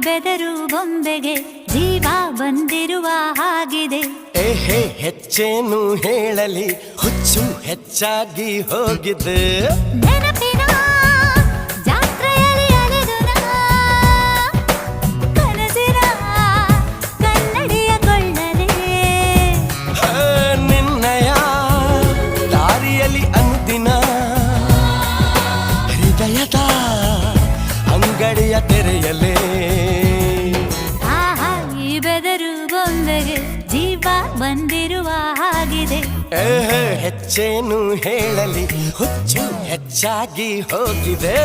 ಬೆದರು ಬೊಂಬೆಗೆ ಜೀವ ಬಂದಿರುವ ಹಾಗಿದೆ. ಏಹೇ ಹೆಚ್ಚೇನು ಹೇಳಲಿ, ಹುಚ್ಚು ಹೆಚ್ಚಾಗಿ ಹೋಗಿದೆ. ನೆನಪಿನ ಜಾತ್ರೆಯಲ್ಲಿ ಅಲೆದು ಕನಸಿನ ಕನ್ನಡಿಯ ಕೊಳ್ಳಲೆ. ನಿನ್ನಯ ದಾರಿಯಲ್ಲಿ ಅನುದಿನ ಹೃದಯದ ಅಂಗಡಿಯ ತೆರೆಯಲೇ. ಆಹಾ ಈ ಬೆದರು ಬೊಂಬೆಗೆ ಜೀವ ಬಂದಿರುವ ಹಾಗಿದೆ. ಹೆಚ್ಚೇನು ಹೇಳಲಿ, ಹುಚ್ಚು ಹೆಚ್ಚಾಗಿ ಹೋಗಿದೆ.